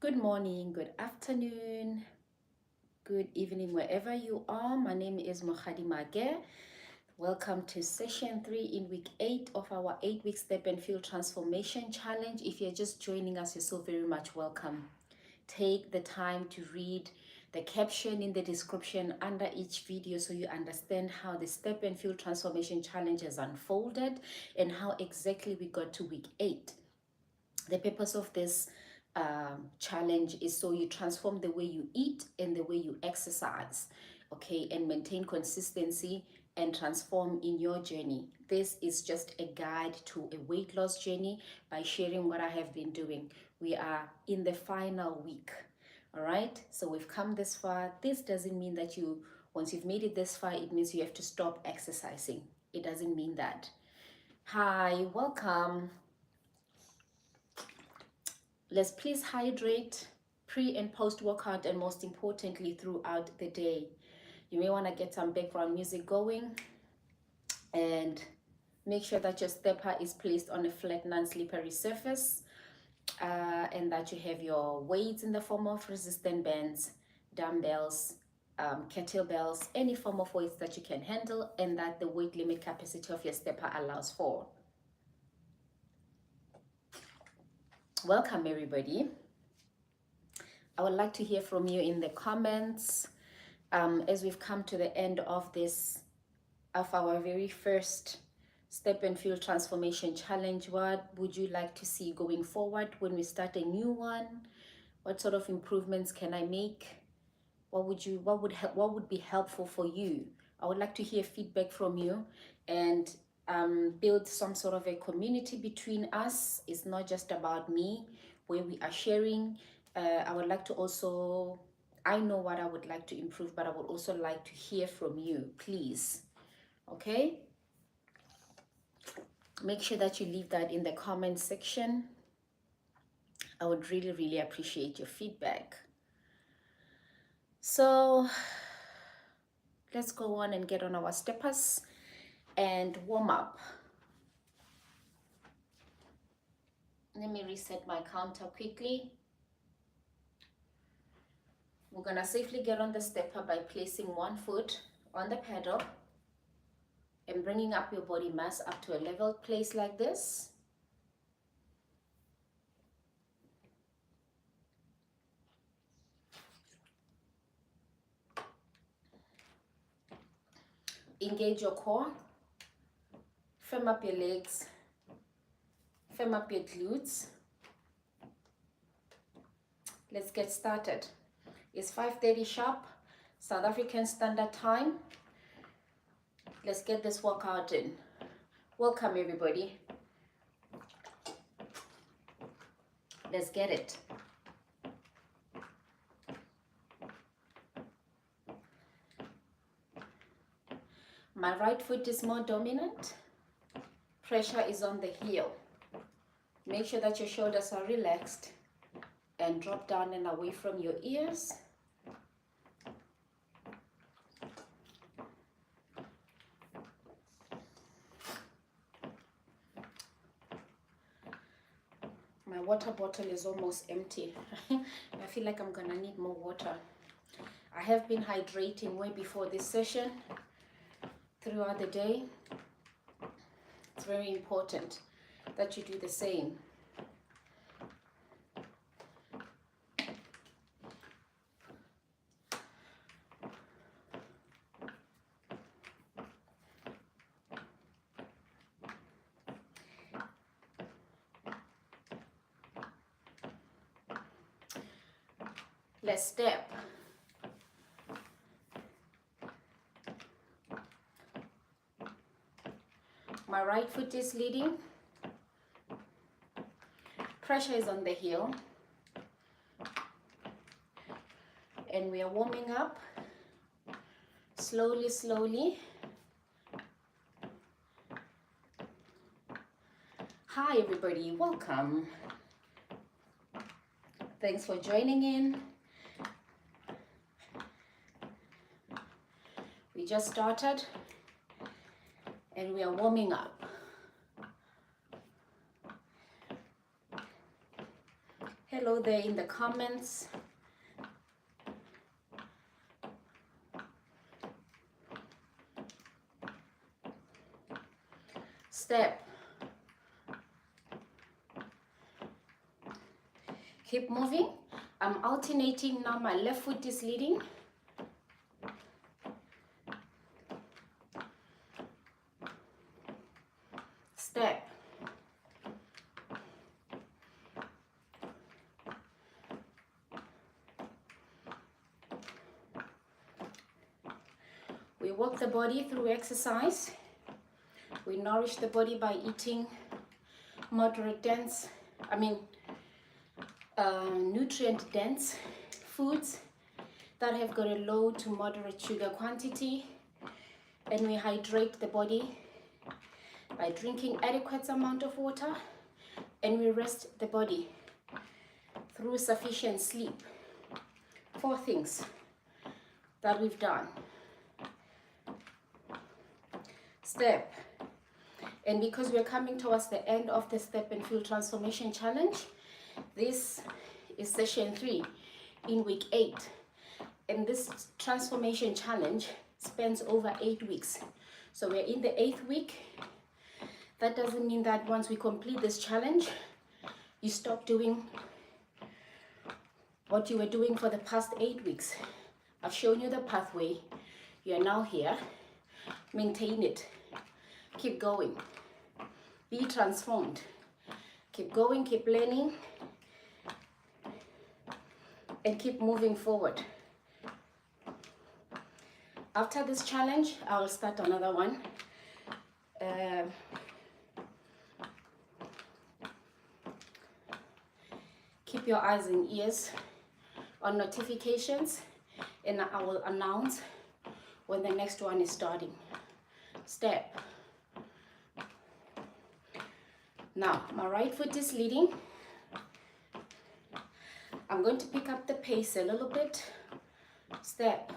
Good morning, good afternoon, good evening, wherever you are. My name is Mokgadi Maake. Welcome to session 3 in week 8 of our 8-week step and feel transformation challenge. If you're just joining us, you're so very much welcome. Take the time to read the caption in the description under each video so you understand how the step and feel transformation challenge has unfolded and how exactly we got to week 8. The purpose of this challenge is so you transform the way you eat and the way you exercise, okay, and maintain consistency and transform in your journey. This is just a guide to a weight loss journey by sharing what I have been doing. We are in the final week, all right? So we've come this far. This doesn't mean that once you've made it this far, it means you have to stop exercising. It doesn't mean that. Hi, welcome. Let's please hydrate pre and post workout, and most importantly throughout the day. You may want to get some background music going and make sure that your stepper is placed on a flat non-slippery surface, and that you have your weights in the form of resistant bands, dumbbells, kettlebells, any form of weights that you can handle, and that the weight limit capacity of your stepper allows for. Welcome everybody. I would like to hear from you in the comments as we've come to the end of our very first step and feel transformation challenge. What would you like to see going forward when we start a new one? What sort of improvements can I make? What would be helpful for you? I would like to hear feedback from you and build some sort of a community between us. It's not just about me, where we are sharing. I would like to also, I know what I would like to improve, but I would also like to hear from you, please. Okay? Make sure that you leave that in the comment section. I would really, really appreciate your feedback. So let's go on and get on our steppers and warm up. Let me reset my counter quickly. We're gonna safely get on the stepper by placing one foot on the pedal and bringing up your body mass up to a level place like this. Engage your core, firm up your legs, firm up your glutes. Let's get started. It's 5:30 sharp, South African Standard Time. Let's get this workout in. Welcome everybody. Let's get it. My right foot is more dominant. Pressure is on the heel. Make sure that your shoulders are relaxed and drop down and away from your ears. My water bottle is almost empty. I feel like I'm gonna need more water. I have been hydrating way before this session throughout the day. It's very important that you do the same. Let's step. My right foot is leading. Pressure is on the heel. And we are warming up slowly, slowly. Hi everybody, welcome. Thanks for joining in. We just started and we are warming up. Hello below there in the comments. Step. Keep moving. I'm alternating now. My left foot is leading. Step. We work the body through exercise. We nourish the body by eating nutrient dense foods that have got a low to moderate sugar quantity, and we hydrate the body by drinking adequate amount of water, and we rest the body through sufficient sleep. 4 things that we've done. Step. And because we're coming towards the end of the Step and Feel Transformation Challenge, this is session 3 in week 8. And this transformation challenge spans over 8 weeks. So we're in the 8th week. That doesn't mean that once we complete this challenge, you stop doing what you were doing for the past 8 weeks. I've shown you the pathway. You're now here. Maintain it. Keep going. Be transformed. Keep going, keep learning, and keep moving forward. After this challenge, I will start another one. Keep your eyes and ears on notifications, and I will announce when the next one is starting. Step. Now, my right foot is leading. I'm going to pick up the pace a little bit. Step.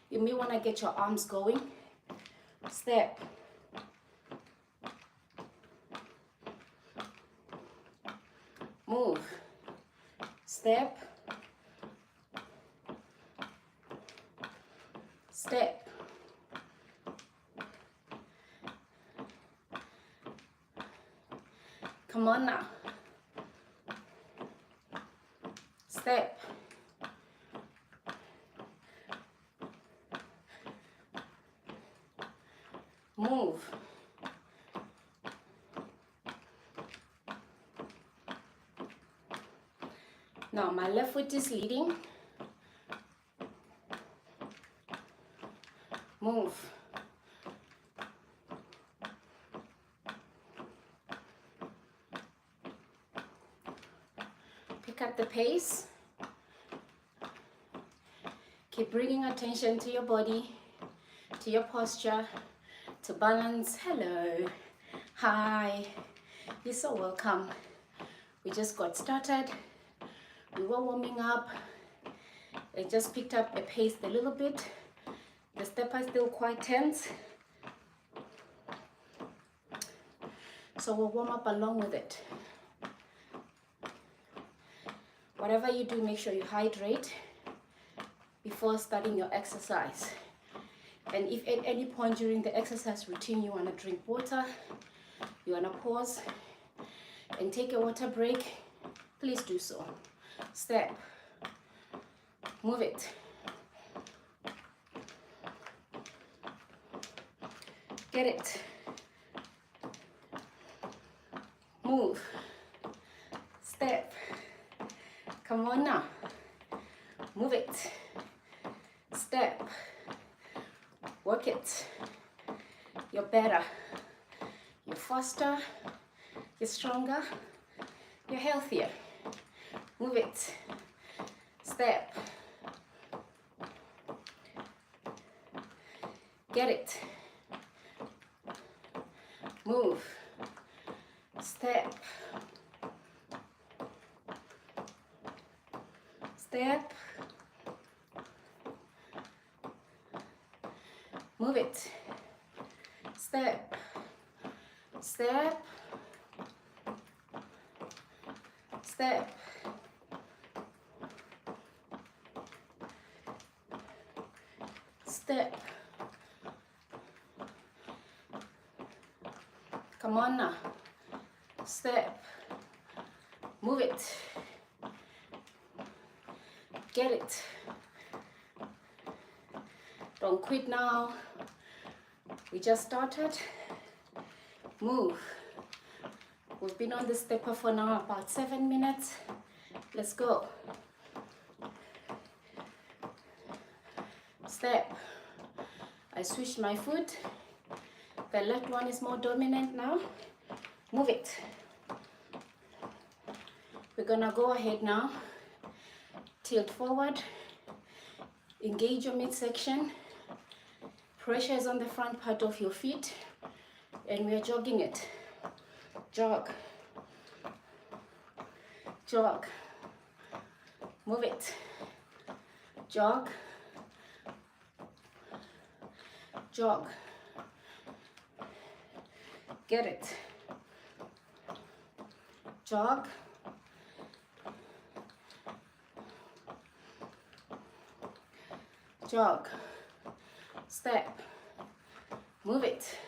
You may want to get your arms going. Step. Move. Step. Step. Come on now. Step. Move. Now my left foot is leading. Move. Pick up the pace. Keep bringing attention to your body, to your posture, to balance. Hello. Hi. You're so welcome. We just got started. We were warming up. I just picked up a pace a little bit. The step is still quite tense. So we'll warm up along with it. Whatever you do, make sure you hydrate before starting your exercise. And if at any point during the exercise routine you want to drink water, you want to pause and take a water break, please do so. Step. Move it. Get it. Move. Step. Come on now. Move it. Step. Work it. You're better. You're faster. You're stronger. You're healthier. Move it. Step. Get it. Move. Step. Step. Move it. Step. Step. Step. step. Come on now. Step. Move it. Get it. Don't quit now. We just started. Move. We've been on this stepper for now about 7 minutes. Let's go. Step. I switched my foot. The left one is more dominant now. Move it. We're gonna go ahead now. Tilt forward. Engage your midsection. Pressure is on the front part of your feet. And we are jogging it. Jog. Jog. Move it. Jog. Jog. Get it. Jog. Jog. Step. Move it.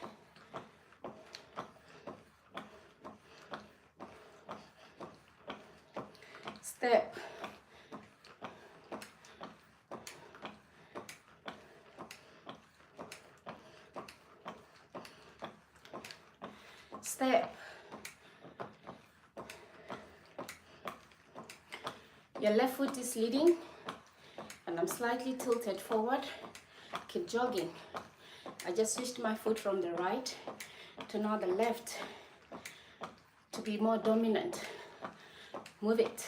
Step. Step. Your left foot is leading and I'm slightly tilted forward. Keep jogging. I just switched my foot from the right to now the left to be more dominant. Move it.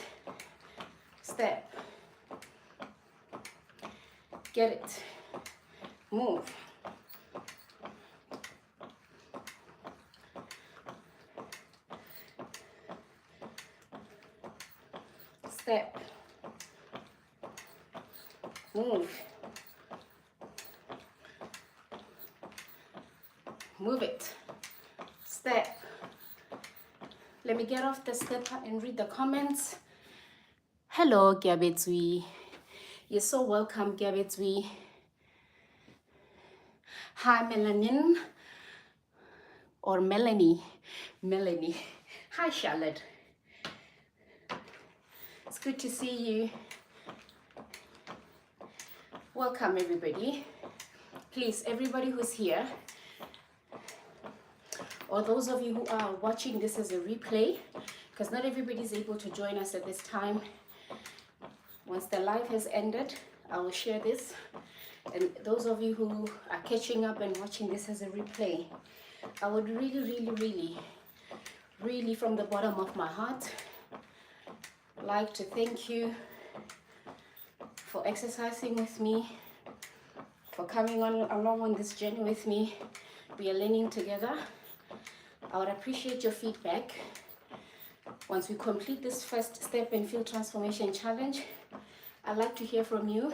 Step. Get it. Move. Step. Move. Move it. Step. Let me get off the stepper and read the comments. Hello, Gabetsui. You're so welcome, Gabetsui. Hi, Melanin. Or Melanie. Melanie. Hi, Charlotte. It's good to see you. Welcome, everybody. Please, everybody who's here, or those of you who are watching this as a replay, because not everybody is able to join us at this time. Once the live has ended, I will share this. And those of you who are catching up and watching this as a replay, I would really from the bottom of my heart like to thank you for exercising with me, for coming along on this journey with me. We are learning together. I would appreciate your feedback. Once we complete this first step and feel transformation challenge, I'd like to hear from you.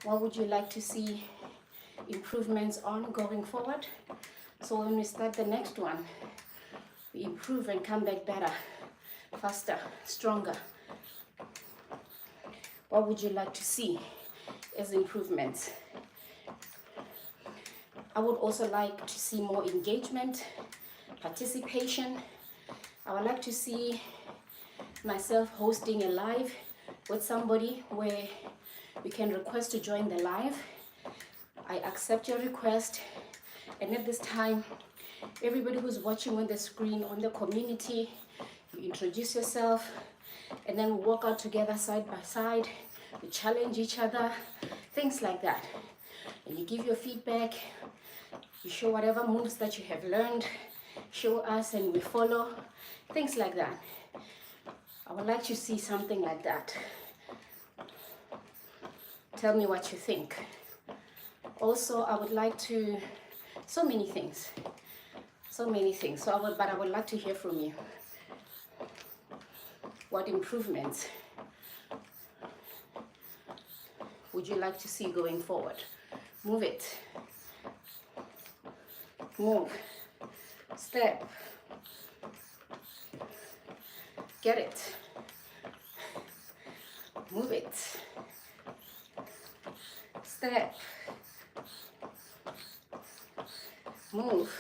What would you like to see improvements on going forward? So when we start the next one, we improve and come back better, faster, stronger. What would you like to see as improvements? I would also like to see more engagement, participation. I would like to see myself hosting a live with somebody where you can request to join the live. I accept your request, and at this time, everybody who's watching on the screen, on the community, you introduce yourself, and then we walk out together side by side. We challenge each other, things like that. And you give your feedback, you show whatever moves that you have learned, show us and we follow, things like that. I would like to see something like that. Tell me what you think. Also, I would like to, so many things. So I would like to hear from you. What improvements would you like to see going forward? Move it. Move. Step. Get it. Move it. Step. move,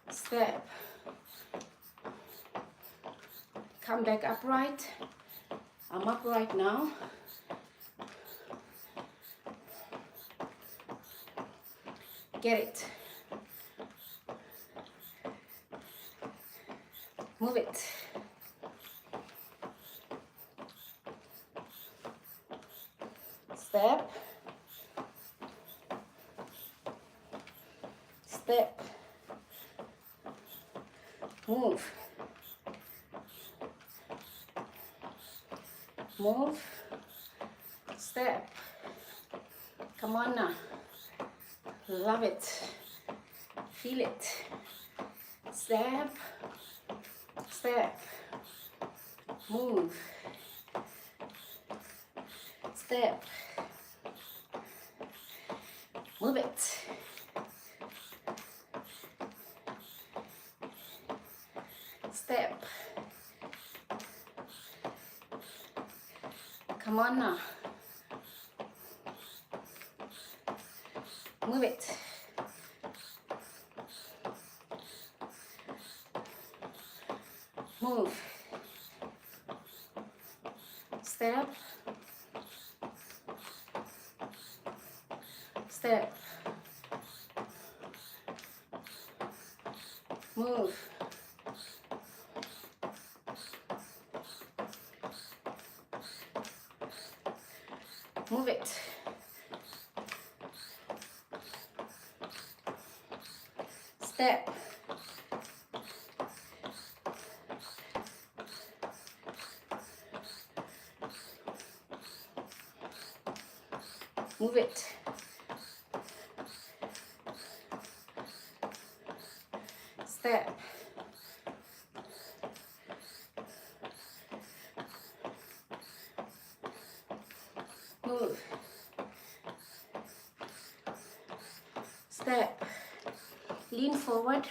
step, come back upright. I'm upright now. Get it. Move it. Step, step, move, move, step. Come on now. Love it. Feel it. Step, step, move, step, move it. Step. Come on now. Move it. Move. Step. Step. Move. Move it. Step. Move it. Step. Move. Step. Lean forward.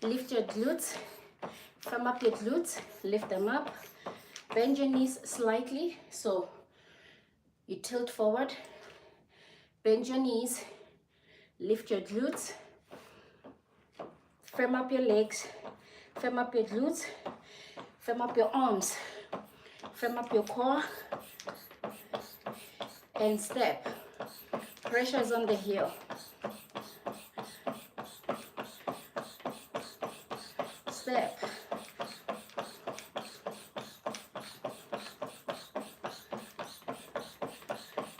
Lift your glutes. Firm up your glutes. Lift them up. Bend your knees slightly so you tilt forward. Bend your knees. Lift your glutes. Firm up your legs. Firm up your glutes. Firm up your arms. Firm up your core. And step. Pressure is on the heel. Step.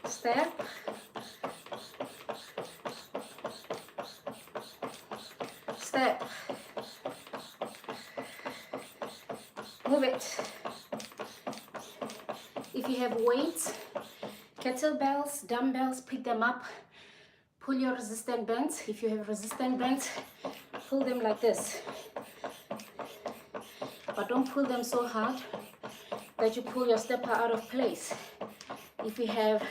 Step. Step. Move it. If you have weights, kettlebells, dumbbells, pick them up. Pull your resistant bands. If you have resistant bands, pull them like this. But don't pull them so hard that you pull your stepper out of place. If you have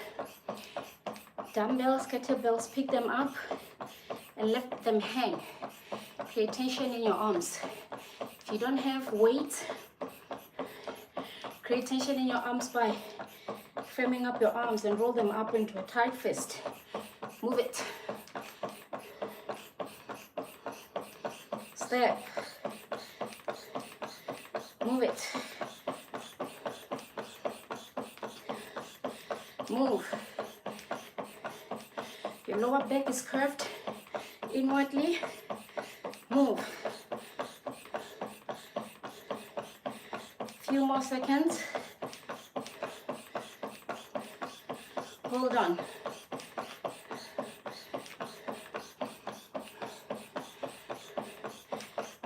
dumbbells, kettlebells, pick them up and let them hang. Create tension in your arms. If you don't have weight, create tension in your arms by firming up your arms and roll them up into a tight fist. Move it. Step. Move it. Move. Your lower back is curved inwardly. Move. Few more seconds. Hold on.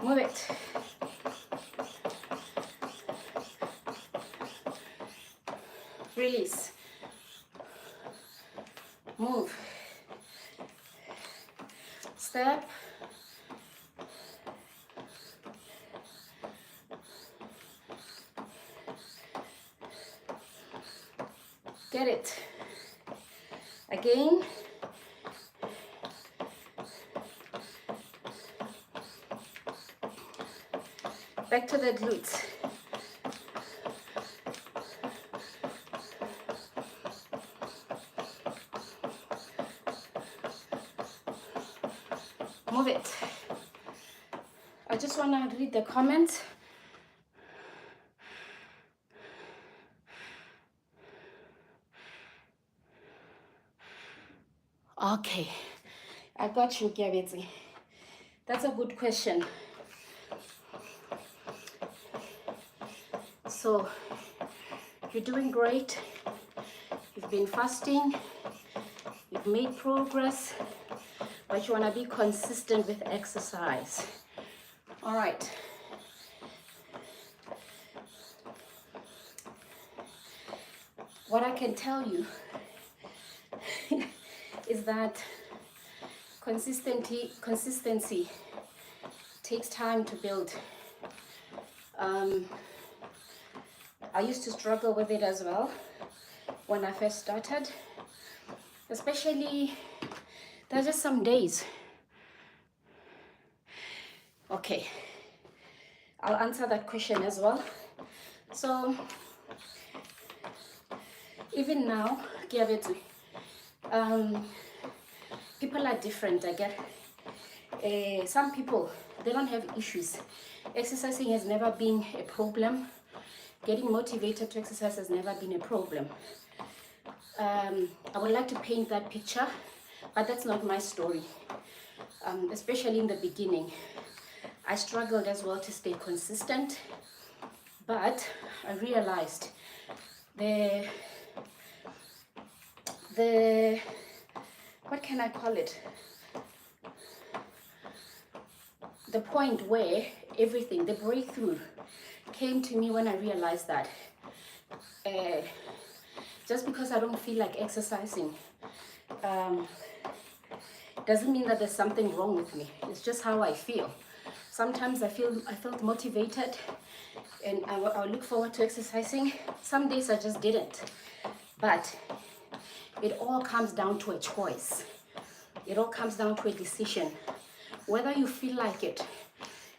Move it. Release. Move. Step. Get it. Again. Back to the glutes. Move it. I just want to read the comments. Okay, I got you, Gyabetsi. That's a good question. So, you're doing great. You've been fasting. You've made progress. But you want to be consistent with exercise. All right. What I can tell you is that consistency takes time to build. I used to struggle with it as well when I first started, especially there's just some days. Okay, I'll answer that question as well. So even now, people are different. I get some people, they don't have issues. Exercising has never been a problem. Getting motivated to exercise has never been a problem. I would like to paint that picture, but that's not my story. Especially in the beginning, I struggled as well to stay consistent, but I realized what can I call it? The point where everything, the breakthrough came to me when I realized that just because I don't feel like exercising doesn't mean that there's something wrong with me. It's just how I feel. Sometimes I felt motivated and I look forward to exercising. Some days I just didn't. But it all comes down to a choice. It all comes down to a decision. Whether you feel like it,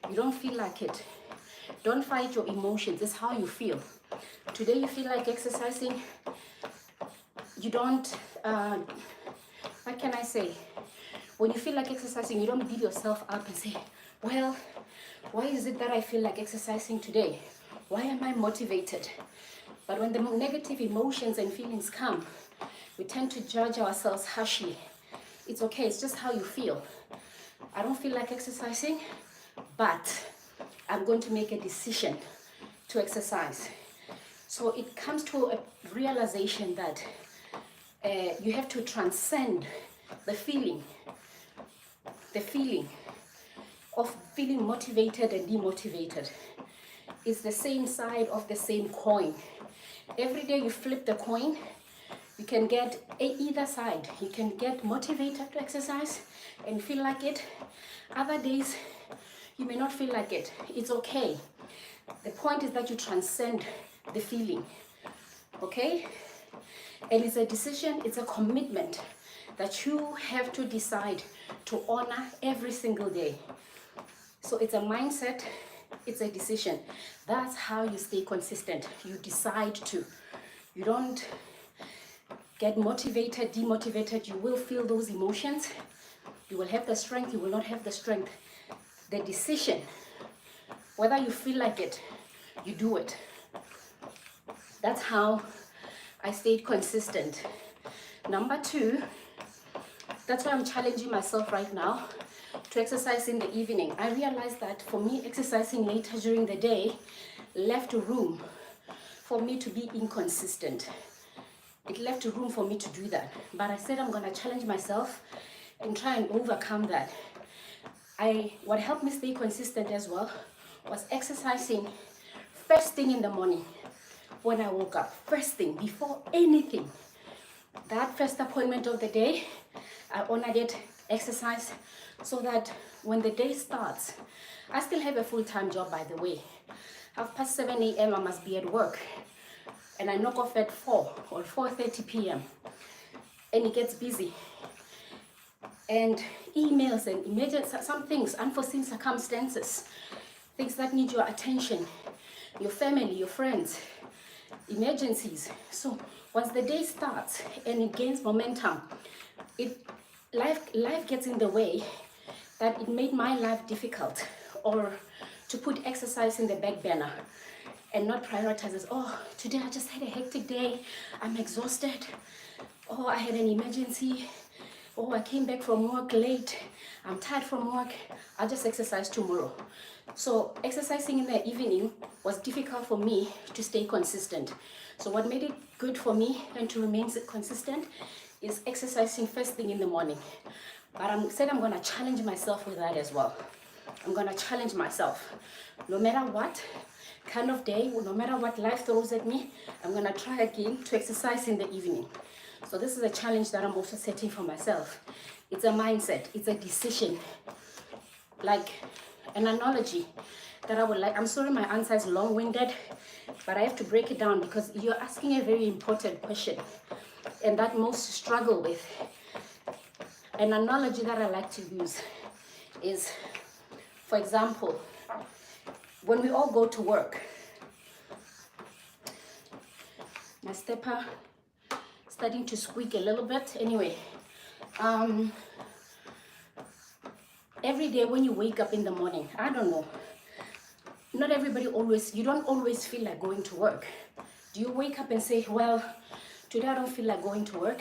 you don't feel like it, don't fight your emotions. It's how you feel. Today you feel like exercising. You don't, what can I say? When you feel like exercising, you don't beat yourself up and say, well, why is it that I feel like exercising today? Why am I motivated? But when the negative emotions and feelings come, we tend to judge ourselves harshly. It's okay, it's just how you feel. I don't feel like exercising, but I'm going to make a decision to exercise. So it comes to a realization that you have to transcend the feeling of feeling motivated and demotivated. It's the same side of the same coin. Every day you flip the coin, you can get either side. You can get motivated to exercise and feel like it. Other days, you may not feel like it. It's okay. The point is that you transcend the feeling, okay? And it's a decision, it's a commitment that you have to decide to honor every single day. So it's a mindset, it's a decision. That's how you stay consistent. You decide to. You don't get motivated, demotivated. You will feel those emotions. You will have the strength, you will not have the strength. The decision, whether you feel like it, you do it. That's how I stayed consistent. Number two, that's why I'm challenging myself right now to exercise in the evening. I realized that for me, exercising later during the day left room for me to be inconsistent. It left room for me to do that. But I said I'm gonna challenge myself and try and overcome that. What helped me stay consistent as well was exercising first thing in the morning when I woke up. First thing, before anything. That first appointment of the day, I honored it, exercise, so that when the day starts, I still have a full-time job, by the way. 7:30 a.m. I must be at work, and I knock off at 4 or 4:30 p.m. and it gets busy. And emails and immediate, some things, unforeseen circumstances, things that need your attention, your family, your friends, emergencies. So once the day starts and it gains momentum, life gets in the way that it made my life difficult, or to put exercise in the back burner and not prioritize as, oh, today I just had a hectic day, I'm exhausted, oh, I had an emergency, oh, I came back from work late, I'm tired from work, I'll just exercise tomorrow. So exercising in the evening was difficult for me to stay consistent. So what made it good for me and to remain consistent is exercising first thing in the morning. But I'm going to challenge myself with that as well. I'm going to challenge myself. No matter what kind of day, no matter what life throws at me, I'm going to try again to exercise in the evening. So this is a challenge that I'm also setting for myself. It's a mindset. It's a decision. Like an analogy that I would like. I'm sorry my answer is long-winded, but I have to break it down because you're asking a very important question and that most struggle with. An analogy that I like to use is, for example, when we all go to work. My stepper starting to squeak a little bit. Anyway, every day when you wake up in the morning, I don't know, not everybody you don't always feel like going to work. Do you wake up and say, well, today I don't feel like going to work,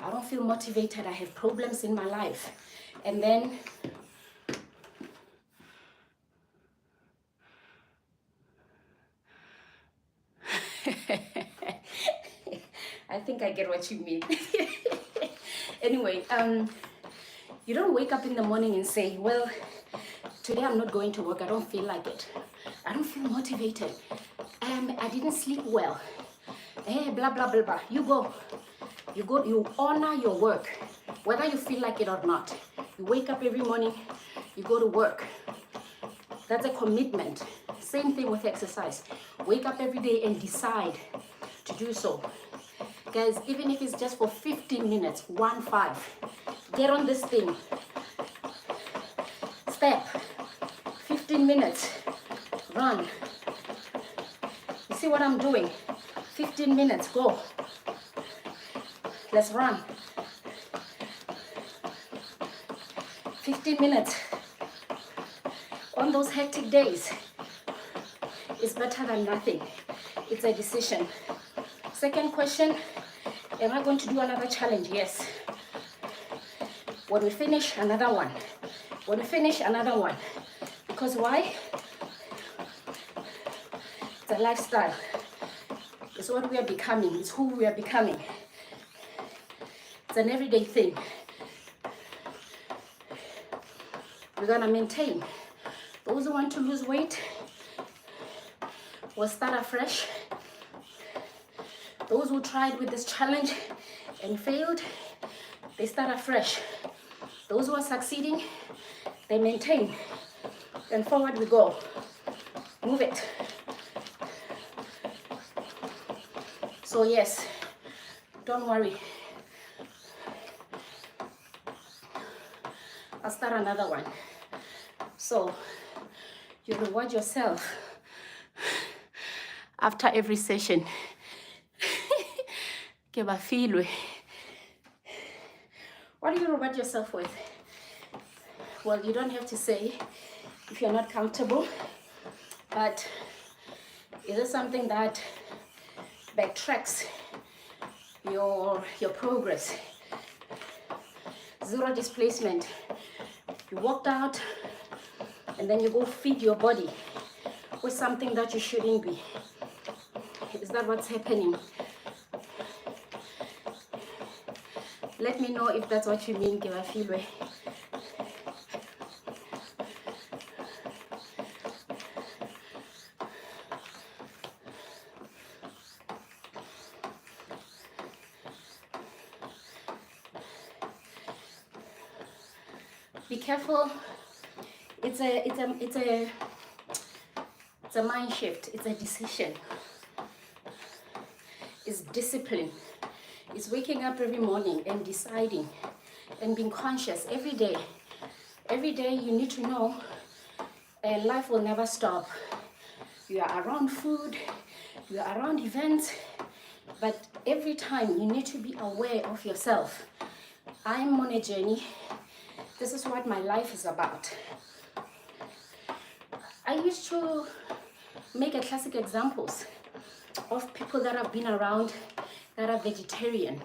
I don't feel motivated, I have problems in my life, and then I think I get what you mean. Anyway, you don't wake up in the morning and say, well, today I'm not going to work, I don't feel like it, I don't feel motivated, I didn't sleep well, blah, blah, blah, blah. You honor your work, whether you feel like it or not. You wake up every morning, you go to work. That's a commitment. Same thing with exercise. Wake up every day and decide to do so. Guys, even if it's just for 15 minutes, 1-5, get on this thing. Step, 15 minutes, run. You see what I'm doing? 15 minutes, go. Let's run. 15 minutes. On those hectic days, it's better than nothing. It's a decision. Second question, am I going to do another challenge? Yes. When we finish, another one. When we finish, another one. Because why? It's a lifestyle. It's what we are becoming. It's who we are becoming. It's an everyday thing. We're gonna maintain. Those who want to lose weight will start afresh. Those who tried with this challenge and failed, they start afresh. Those who are succeeding, they maintain. And forward we go. Move it. So yes, don't worry. I'll start another one. So you reward yourself after every session. What do you reward yourself with? Well, you don't have to say if you're not comfortable, but is it something that backtracks your progress? Zero displacement. You walked out and then you go feed your body with something that you shouldn't be. Is that what's happening? Let me know if that's what you mean, Kewafilwe. Be careful. It's a mind shift. It's a decision. It's discipline. It's waking up every morning and deciding and being conscious every day. Every day you need to know life will never stop. You are around food, you are around events, but every time you need to be aware of yourself. I'm on a journey This is what my life is about. I used to make a classic examples of people that have been around that are vegetarian.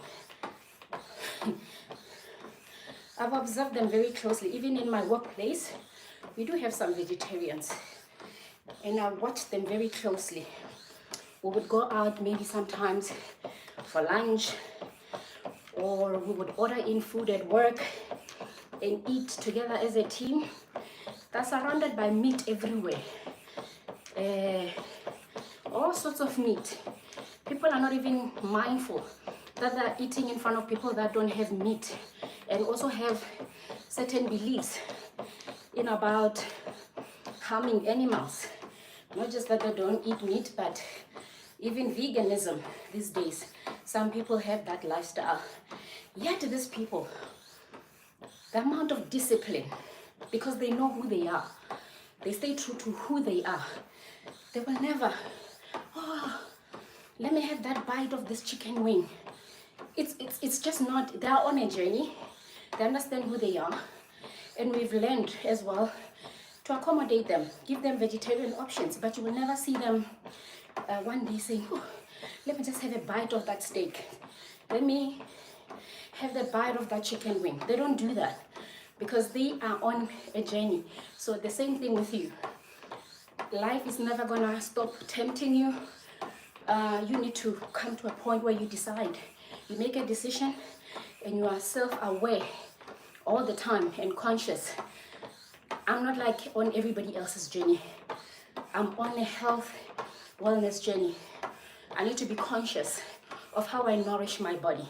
I've observed them very closely. Even in my workplace, we do have some vegetarians, and I watch them very closely. We would go out maybe sometimes for lunch, or we would order in food at work and eat together as a team. They're surrounded by meat everywhere. All sorts of meat. People are not even mindful that they're eating in front of people that don't have meat, and also have certain beliefs in about harming animals. Not just that they don't eat meat, but even veganism these days. Some people have that lifestyle. Yet these people, the amount of discipline, because they know who they are, they stay true to who they are. They will never, oh, let me have that bite of this chicken wing. It's just not, they're on a journey. They understand who they are. And we've learned as well to accommodate them, give them vegetarian options, but you will never see them one day saying, oh, let me just have a bite of that steak. Let me have the bite of that chicken wing. They don't do that because they are on a journey. So the same thing with you. Life is never gonna stop tempting you. You need to come to a point where you decide. You make a decision and you are self-aware all the time and conscious. I'm not like on everybody else's journey. I'm on a health wellness journey. I need to be conscious of how I nourish my body.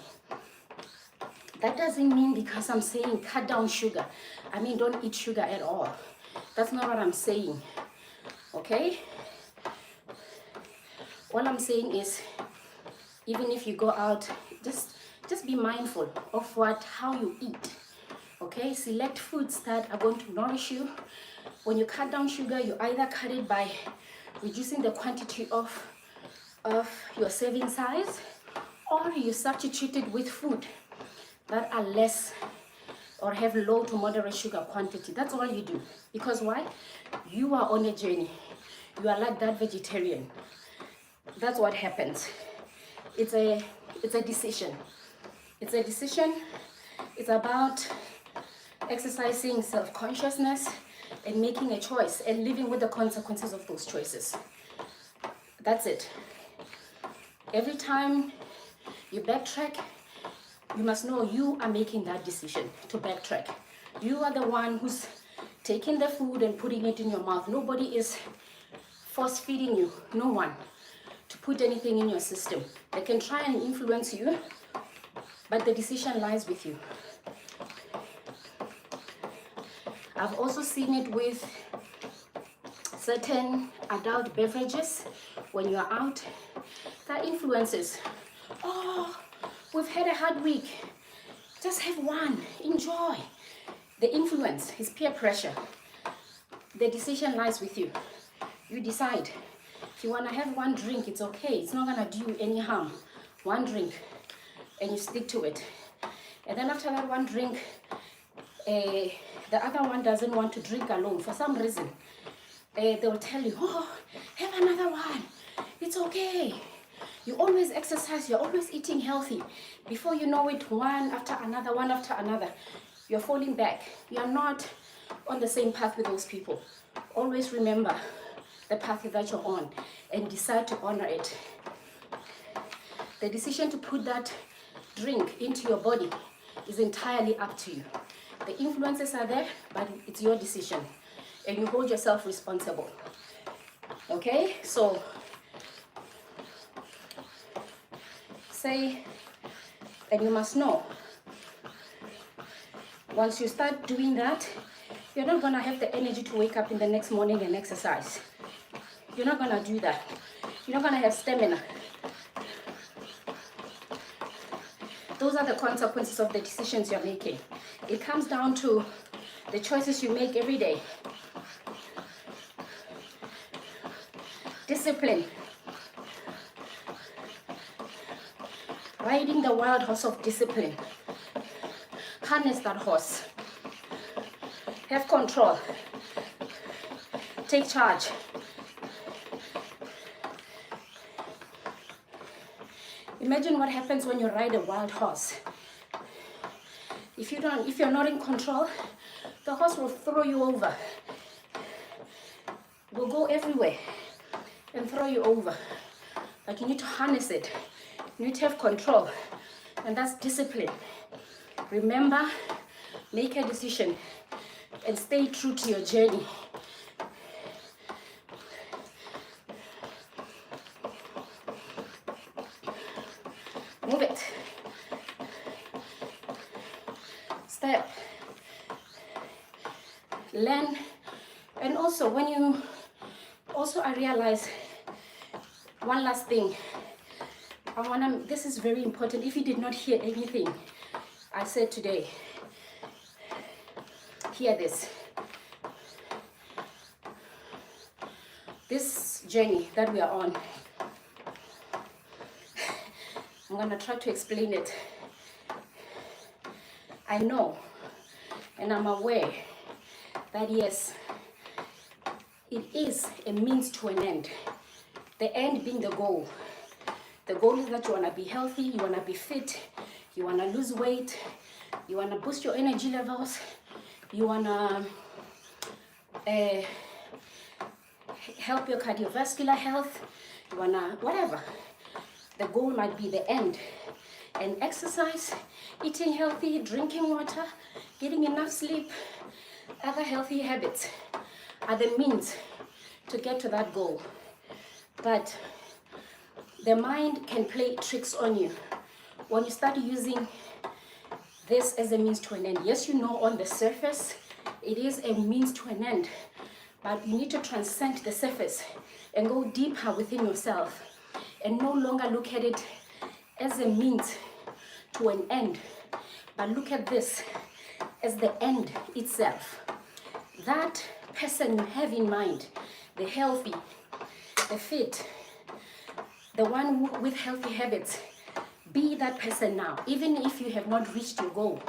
That doesn't mean because I'm saying cut down sugar, I mean don't eat sugar at all. That's not what I'm saying, okay? All I'm saying is, even if you go out, just be mindful of how you eat, okay? Select foods that are going to nourish you. When you cut down sugar, you either cut it by reducing the quantity of your serving size, or you substitute it with food that are less or have low to moderate sugar quantity. That's all you do. Because why? You are on a journey. You are like that vegetarian. That's what happens. It's a decision. It's a decision. It's about exercising self-consciousness and making a choice and living with the consequences of those choices. That's it. Every time you backtrack, you must know you are making that decision to backtrack. You are the one who's taking the food and putting it in your mouth. Nobody is force feeding you, no one, to put anything in your system. They can try and influence you, but the decision lies with you. I've also seen it with certain adult beverages. When you're out, that influences. Oh, we've had a hard week. Just have one, enjoy. The influence is peer pressure. The decision lies with you. You decide. If you want to have one drink, it's okay. It's not going to do you any harm. One drink, and you stick to it. And then after that one drink, the other one doesn't want to drink alone for some reason. They will tell you, oh, have another one. It's okay. You always exercise. You're always eating healthy. Before you know it, one after another, you're falling back. You're not on the same path with those people. Always remember the path that you're on and decide to honor it. The decision to put that drink into your body is entirely up to you. The influences are there, but it's your decision, and you hold yourself responsible. Okay, so say, and you must know, once you start doing that, you're not gonna have the energy to wake up in the next morning and exercise. You're not gonna do that. You're not gonna have stamina. Those are the consequences of the decisions you're making. It comes down to the choices you make every day. Discipline. Riding the wild horse of discipline. Harness that horse. Have control. Take charge. Imagine what happens when you ride a wild horse. If you're not in control, the horse will throw you over. Will go everywhere and throw you over. Like, you need to harness it. You need to have control. And that's discipline. Remember, make a decision and stay true to your journey. Move it. Step. Learn. And also, I realize one last thing. This is very important. If you did not hear anything I said today, hear this. This journey that we are on, I'm going to try to explain it. I know and I'm aware that yes, it is a means to an end. The end being the goal. The goal is that you want to be healthy, you want to be fit, you want to lose weight, you want to boost your energy levels, you want to help your cardiovascular health, you want to, whatever. The goal might be the end. And exercise, eating healthy, drinking water, getting enough sleep, other healthy habits are the means to get to that goal. But the mind can play tricks on you when you start using this as a means to an end. Yes, you know on the surface it is a means to an end, but you need to transcend the surface and go deeper within yourself and no longer look at it as a means to an end, but look at this as the end itself. That person you have in mind, the healthy, the fit, the one with healthy habits, be that person now. Even if you have not reached your goal,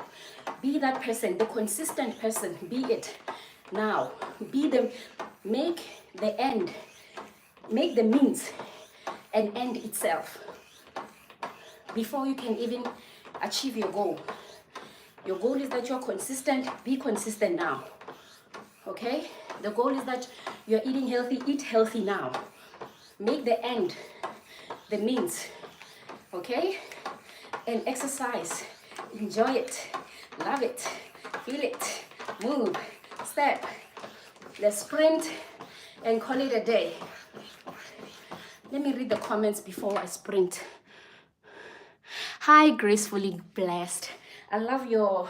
be that person, the consistent person, be it now. Make the end, make the means an end itself before you can even achieve your goal. Your goal is that you're consistent, be consistent now. Okay? The goal is that you're eating healthy, eat healthy now. Make the end the means. Okay? And exercise. Enjoy it. Love it. Feel it. Move. Step. Let's sprint and call it a day. Let me read the comments before I sprint. Hi, gracefully blessed. I love your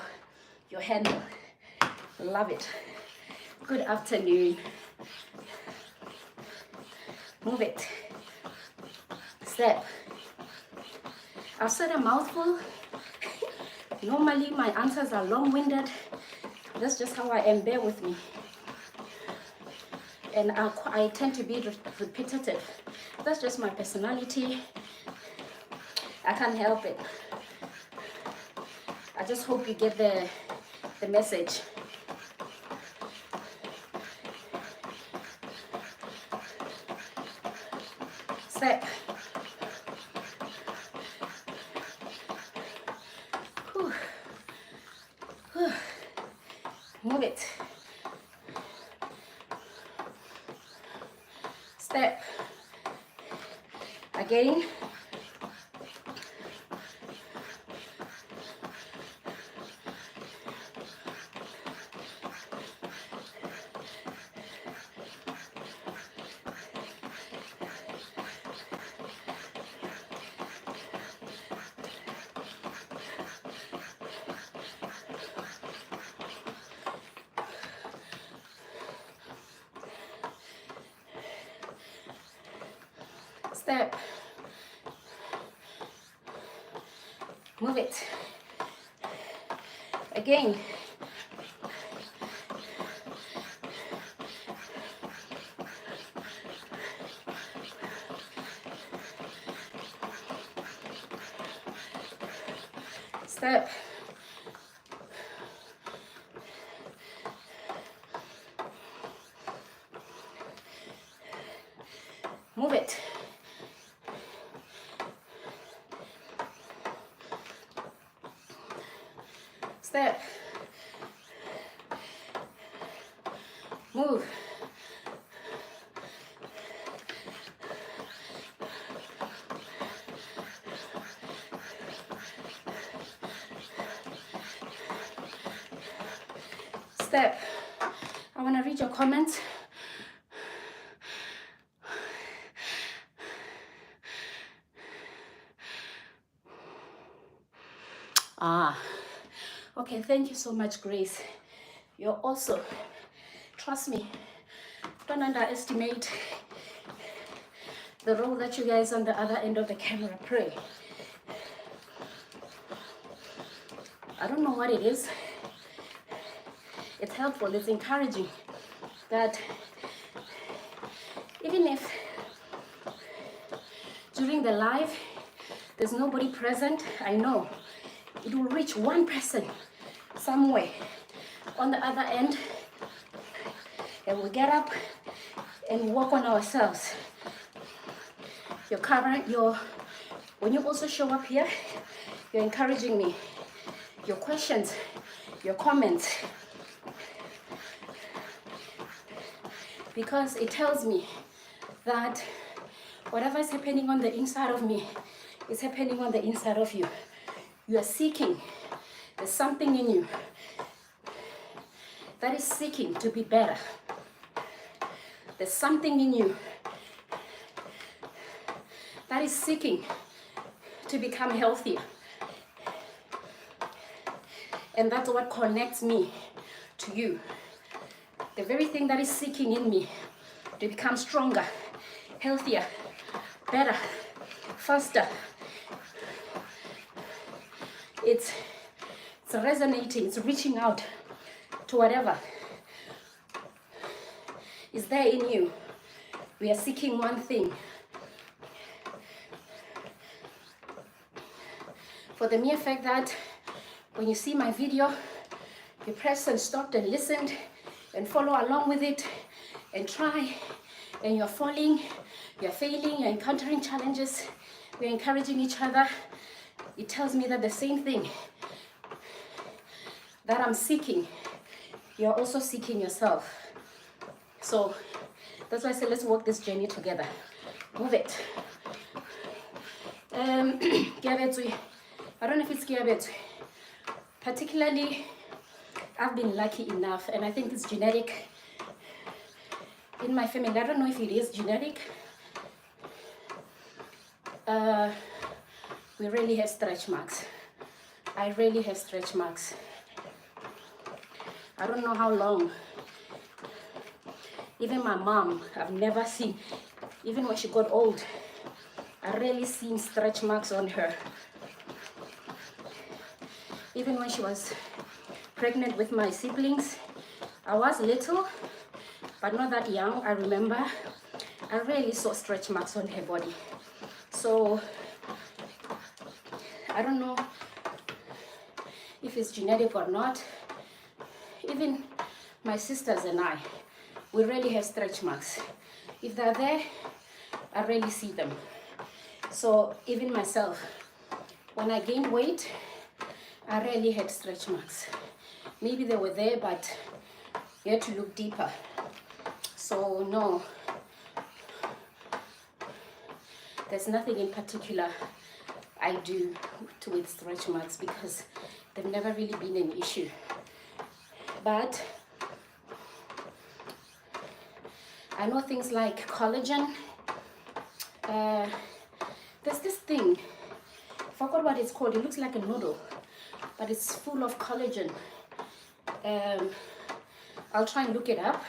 handle. Love it. Good afternoon. Move it. Step. I've said a mouthful. Normally my answers are long-winded. That's just how I am. Bear with me. And I tend to be repetitive. That's just my personality. I can't help it. I just hope you get the message. Step. Whew. Whew. Move it. Step. Again. Step. Move it. Again. Step. Step. Move. Step. I want to read your comments. Okay, thank you so much, Grace. You're also, trust me, don't underestimate the role that you guys on the other end of the camera play. I don't know what it is. It's helpful, it's encouraging that even if during the live there's nobody present, I know it will reach one person somewhere on the other end, and we'll get up and work on ourselves. When you also show up here, you're encouraging me. Your questions, your comments, because it tells me that whatever is happening on the inside of me is happening on the inside of you. You are seeking. There's something in you that is seeking to be better. There's something in you that is seeking to become healthier. And that's what connects me to you. The very thing that is seeking in me to become stronger, healthier, better, faster. It's resonating, it's reaching out to whatever is there in you. We are seeking one thing. For the mere fact that when you see my video, you pressed and stopped and listened and follow along with it and try, and you're falling, you're failing, you're encountering challenges, we're encouraging each other. It tells me that the same thing that I'm seeking, you're also seeking yourself. So that's why I said let's walk this journey together. Move it. I don't know if it's kiabetswe. Particularly, I've been lucky enough, and I think it's genetic in my family. I don't know if it is genetic. We really have stretch marks. I really have stretch marks. I don't know how long. Even my mom, I've never seen, even when she got old, I rarely seen stretch marks on her. Even when she was pregnant with my siblings, I was little, but not that young. I remember I rarely saw stretch marks on her body. So I don't know if it's genetic or not. Even my sisters and I, we rarely have stretch marks. If they're there, I rarely see them. So even myself, when I gained weight, I rarely had stretch marks. Maybe they were there, but you had to look deeper. So no, there's nothing in particular I do with stretch marks because they've never really been an issue. But I know things like collagen. There's this thing, I forgot what it's called. It looks like a noodle, but it's full of collagen. I'll try and look it up.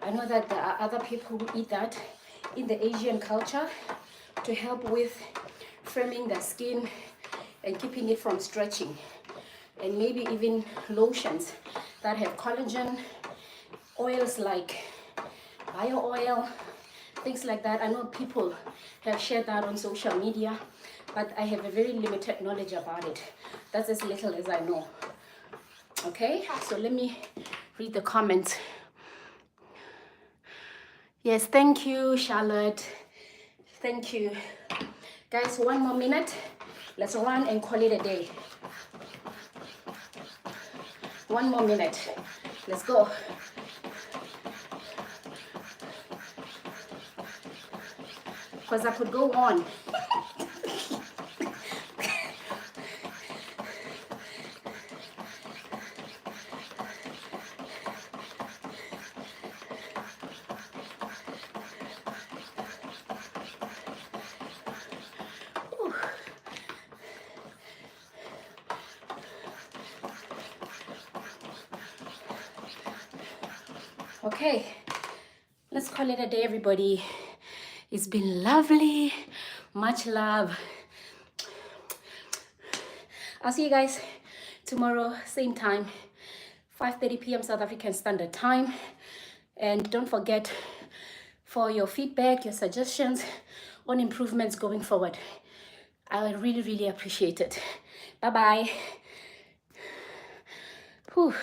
I know that there are other people who eat that in the Asian culture to help with firming the skin and keeping it from stretching. And maybe even lotions that have collagen, oils like bio oil, things like that. I know people have shared that on social media, but I have a very limited knowledge about it. That's as little as I know. Okay, so let me read the comments. Yes, thank you, Charlotte. Thank you. Guys, one more minute. Let's run and call it a day. 1 more minute. Let's go. Because I could go on. Okay, let's call it a day, everybody. It's been lovely. Much love. I'll see you guys tomorrow, same time, 5:30 p.m. South African Standard Time. And don't forget for your feedback, your suggestions on improvements going forward. I really, really appreciate it. Bye-bye. Whew.